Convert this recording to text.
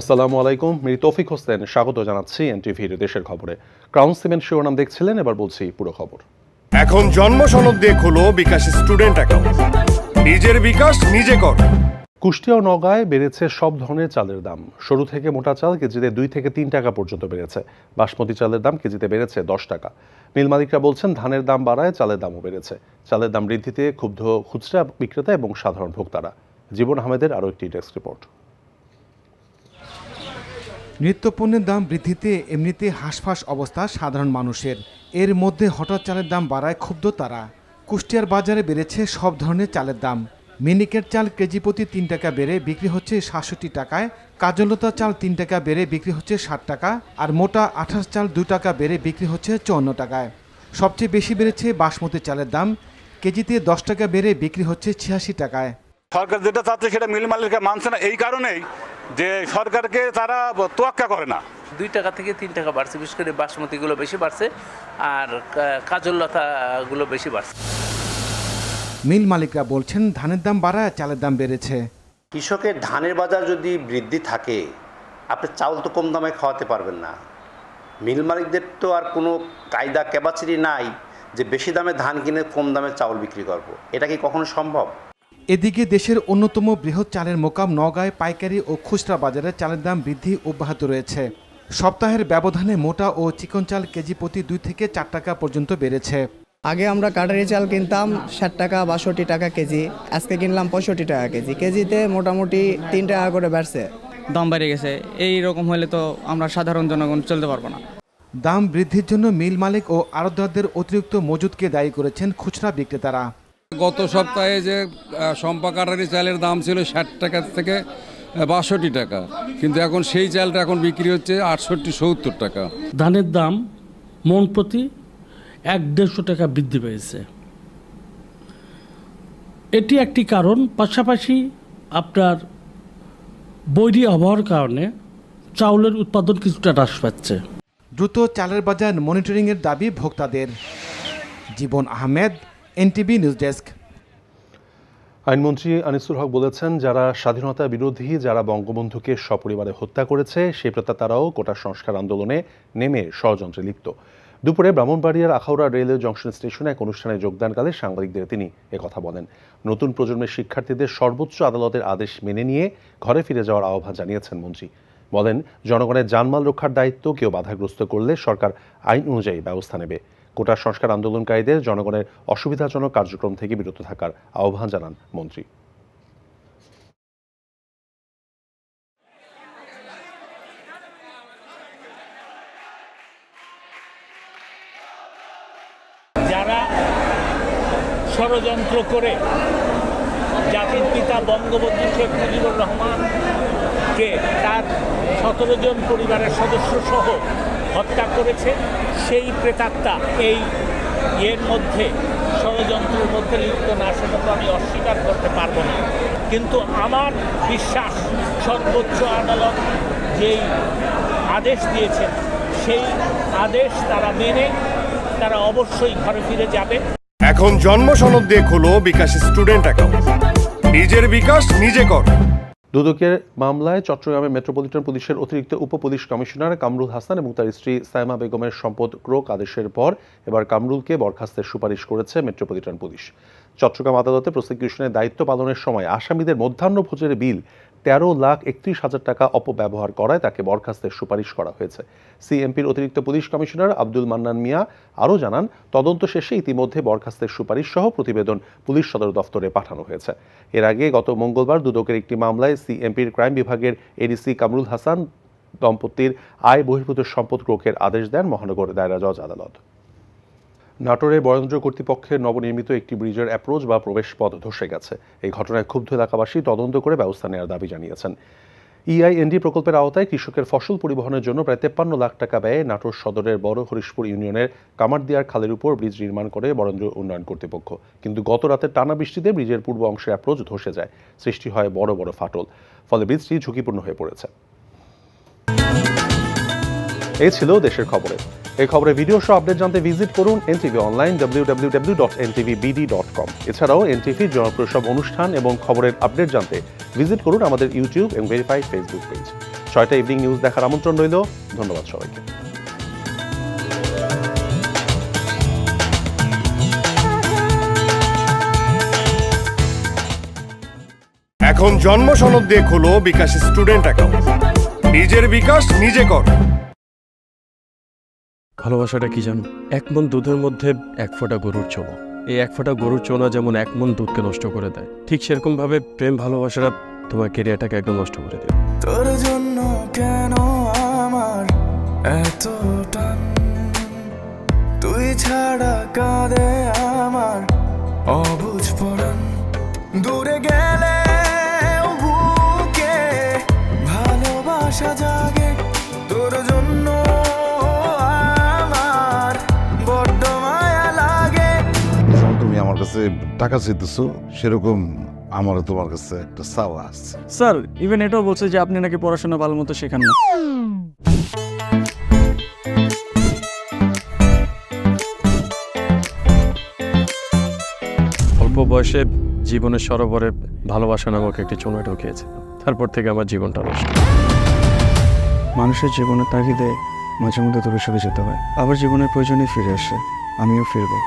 আসসালামু আলাইকুম, মির তৌফিক হোসেন স্বাগত জানাচ্ছি এনটিভির দেশের খবরে। ক্রাউন সিমেন্ট শিরোনাম দেখছিলেন, এবার বলছি পুরো খবর। এখন জন্ম সনদ দিয়ে খোলো বিকাশ স্টুডেন্ট অ্যাকাউন্ট, নিজের বিকাশ নিজে কর। কুষ্টিয়া ও নওগাঁয় বেড়েছে সব ধরনের চালের দাম। সরু থেকে মোটা চাল কেজিতে 2 থেকে 3 টাকা পর্যন্ত বেড়েছে। বাসমতি চালের দাম কেজিতে বেড়েছে 10 টাকা। মিল মালিকরা বলছেন, ধানের দাম বাড়ায় চালের দামও বেড়েছে। চালের দাম বৃদ্ধিতে ক্ষুব্ধ খুচরা বিক্রেতা এবং সাধারণ ভোক্তারা। জীবন আহমেদের আরও একটি ডেস্ক রিপোর্ট। নিত্যপণ্যের দাম বৃদ্ধিতে এমনিতে হাঁসফাঁস অবস্থা সাধারণ মানুষের। এর মধ্যে হঠাৎ চালের দাম বাড়ায় ক্ষুব্ধ তারা। কুষ্টিয়ার বাজারে বেড়েছে সব ধরনের চালের দাম। মিনিকেট চাল কেজি প্রতি 3 টাকা বেড়ে বিক্রি হচ্ছে 67 টাকায়, কাজলতা চাল 3 টাকা বেড়ে বিক্রি হচ্ছে 60 টাকা, আর মোটা 28 চাল 2 টাকা বেড়ে বিক্রি হচ্ছে 54 টাকায়। সবচেয়ে বেশি বেড়েছে বাসমতি চালের দাম, কেজিতে 10 টাকা বেড়ে বিক্রি হচ্ছে 86 টাকায়। সরকার যেটা চাচ্ছে সেটা মিল মালিকরা মানছে না, এই কারণেই যে সরকারকে তারা তোয়াক্কা করে না। 2 টাকা থেকে 3 টাকা বাড়ছে, বিশেষ করে বাসমতিগুলো বেশি বাড়ছে আর কাজলতাগুলো বেশি বাড়ছে। মিল মালিকরা বলছেন, ধানের দাম বাড়ায় চালের দাম বেড়েছে। কৃষকের ধানের বাজার যদি বৃদ্ধি থাকে, আপনি চাউল তো কম দামে খাওয়াতে পারবেন না। মিল মালিকদের তো আর কোনো কায়দা ক্যাপাসিটি নাই যে বেশি দামে ধান কিনে কম দামে চাউল বিক্রি করব। এটা কি কখনো সম্ভব? এদিকে দেশের অন্যতম বৃহৎ চালের মোকাম নওগাঁয় পাইকারি ও খুচরা বাজারে চালের দাম বৃদ্ধি অব্যাহত রয়েছে। সপ্তাহের ব্যবধানে মোটা ও চিকন চাল কেজি প্রতি 2 থেকে 4 টাকা পর্যন্ত বেড়েছে। আগে আমরা কাটারি চাল কিনতাম 60 টাকা 62 টাকা কেজি, আজকে কিনলাম 65 টাকা কেজি। কেজিতে মোটামুটি 3 টাকা করে বাড়ছে। দাম বেড়ে গেছে, এই রকম হলে তো আমরা সাধারণ জনগণ চলতে পারবো না। দাম বৃদ্ধির জন্য মিল মালিক ও আড়তদারদের অতিরিক্ত মজুদকে দায়ী করেছেন খুচরা বিক্রেতারা। গত সপ্তাহে যে সম্পা কাটারি চালের দাম ছিল 60 টাকা থেকে 62 টাকা, কিন্তু এখন সেই চালটা এখন বিক্রি হচ্ছে 68-70 টাকা। ধানের দাম মন প্রতি 1-150 টাকা বৃদ্ধি পেয়েছে। এটি একটি কারণ, পাশাপাশি আপনার বৈরী আবহাওয়ার কারণে চাউলের উৎপাদন কিছুটা হ্রাস পাচ্ছে। দ্রুত চালের বাজার মনিটরিংয়ের দাবি ভোক্তাদের। জীবন আহমেদ, এনটিভি নিউজ ডেস্ক। আইনমন্ত্রী আনিসুল হক বলেছেন, যারা স্বাধীনতা বিরোধী, যারা বঙ্গবন্ধুকে সপরিবারে হত্যা করেছে, সেই তারাও কোটা সংস্কার আন্দোলনে নেমে ষড়যন্ত্রে লিপ্ত। দুপুরে ব্রাহ্মণবাড়িয়ার আখাউড়া রেলওয়ে জংশন স্টেশনে এক অনুষ্ঠানে যোগদানকালে সাংবাদিকদের তিনি একথা বলেন। নতুন প্রজন্মের শিক্ষার্থীদের সর্বোচ্চ আদালতের আদেশ মেনে নিয়ে ঘরে ফিরে যাওয়ার আহ্বান জানিয়েছেন মন্ত্রী। বলেন, জনগণের জানমাল রক্ষার দায়িত্ব কেউ বাধাগ্রস্ত করলে সরকার আইন অনুযায়ী ব্যবস্থা নেবে। কোটা সংস্কার আন্দোলনকারীদের জনগণের অসুবিধাজনক কার্যক্রম থেকে বিরত থাকার আহ্বান জানান মন্ত্রী। যারা ষড়যন্ত্র করে জাতির পিতা বঙ্গবন্ধু শেখ মুজিবুর রহমানকে তার 17 জন পরিবারের সদস্য সহ হত্যা করেছে, সেই প্রেতাত্মা এই মধ্যে ষড়যন্ত্রের মধ্যে লিপ্ত না, সেটা তো আমি অস্বীকার করতে পারবো না। কিন্তু আমার বিশ্বাস, সর্বোচ্চ আদালত যেই আদেশ দিয়েছেন সেই আদেশ তারা মেনে তারা অবশ্যই ঘরে ফিরে যাবে। এখন জন্ম সনদ দিয়ে খোলো বিকাশ স্টুডেন্ট অ্যাকাউন্ট, নিজের বিকাশ নিজে কর। দুদকের মামলায় চট্টগ্রামে মেট্রোপলিটন পুলিশের অতিরিক্ত উপপুলিশ কমিশনার কামরুল হাসান এবং তার স্ত্রী সাইমা বেগমের সম্পদ ক্রোক আদেশের পর এবার কামরুলকে বরখাস্তের সুপারিশ করেছে মেট্রোপলিটন পুলিশ। চট্টগ্রাম আদালতে প্রসিকিউশনের দায়িত্ব পালনের সময় আসামিদের মধ্যাহ্নভোজের বিল 13,31,000 টাকা অপব্যবহার করায় তাকে বরখাস্তের সুপারিশ করা হয়েছে। সিএমপির অতিরিক্ত পুলিশ কমিশনার আব্দুল মান্নান মিয়া আরও জানান, তদন্ত শেষে ইতিমধ্যে বরখাস্তের সুপারিশ সহ প্রতিবেদন পুলিশ সদর দফতরে পাঠানো হয়েছে। এর আগে গত মঙ্গলবার দুদকের একটি মামলায় সিএমপির ক্রাইম বিভাগের এডিসি কামরুল হাসান দম্পতির আয় বহির্ভূত সম্পদ ক্রোকের আদেশ দেন মহানগর দায়রা জজ আদালত। নাটোরে বরেন্দ্র কর্তৃপক্ষের নবনির্মিত একটি ব্রিজের অ্যাপ্রোচ বা প্রবেশ পথ ধসে গেছে। এই ঘটনায় ক্ষুব্ধ এলাকাবাসী তদন্ত করে ব্যবস্থা নেওয়ার দাবি জানিয়েছেন। ইআইএনডি প্রকল্পের আওতায় কৃষকের ফসল পরিবহনের জন্য প্রায় 53 লাখ টাকা ব্যয়ে নাটোর সদরের বড় হরিশপুর ইউনিয়নের কামারদিয়ার খালের উপর ব্রিজ নির্মাণ করে বরেন্দ্র উন্নয়ন কর্তৃপক্ষ। কিন্তু গত রাতে টানা বৃষ্টিতে ব্রিজের পূর্ব অংশের অ্যাপ্রোচ ধসে যায়, সৃষ্টি হয় বড় বড় ফাটল, ফলে ব্রিজটি ঝুঁকিপূর্ণ হয়ে পড়েছে। এই ছিল দেশের খবরে। এই খবরের ভিডিও সহ আপডেট জানতে ভিজিট করুন এনটিভি অনলাইন www.ntvbd.com। এছাড়াও এনটিভির জনপ্রিয় সব অনুষ্ঠান এবং খবরের আপডেট জানতে ভিজিট করুন আমাদের ইউটিউব এবং ভেরিফাইড ফেসবুক পেজ। 6টা ইভিনিং নিউজ দেখার আমন্ত্রণ রইল। ধন্যবাদ সবাইকে। এখন জন্ম সনদ দিয়ে খোলো বিকাশ স্টুডেন্ট অ্যাকাউন্ট। নিজের বিকাশ নিজে কর। ভালোবাসাটা কি জানো? 1 মণ দুধের মধ্যে 1 ফোঁটা গরুর চোনা। এই 1 ফোঁটা গরুর চোনা যেমন 1 মণ দুধকে নষ্ট করে দেয়, ঠিক সেরকম ভাবে প্রেম ভালোবাসাটা তোমার ক্যারিয়ারটাকে একদম নষ্ট করে দেয়। তোর জন্য কেন আমার এত টান, তুই ছাড়া কাঁদে আমার অবুঝ পরাণ। দূরে গেলে বুকে ভালোবাসা জাগে, তোর জন্য আমার বড্ড মায়া লাগে। তুমি আমার কাছে টাকা চাইতেছো, সেরকম আমারও তোমার কাছে একটা চাওয়া আছে। স্যার ইভেন এটাও বলছে যে আপনি নাকি পড়াশোনা ভালো মতো শেখান না। অল্প বয়সে জীবনের সরোবরে ভালোবাসা নামক একটি চোনা ঢুকিয়েছে, তারপর থেকে আমার জীবনটা নষ্ট। মানুষের জীবনের তাগিদে মাঝে মধ্যে দূরে সরে যেতে হয়, আবার জীবনের প্রয়োজনে ফিরে আসে। আমিও ফিরবো।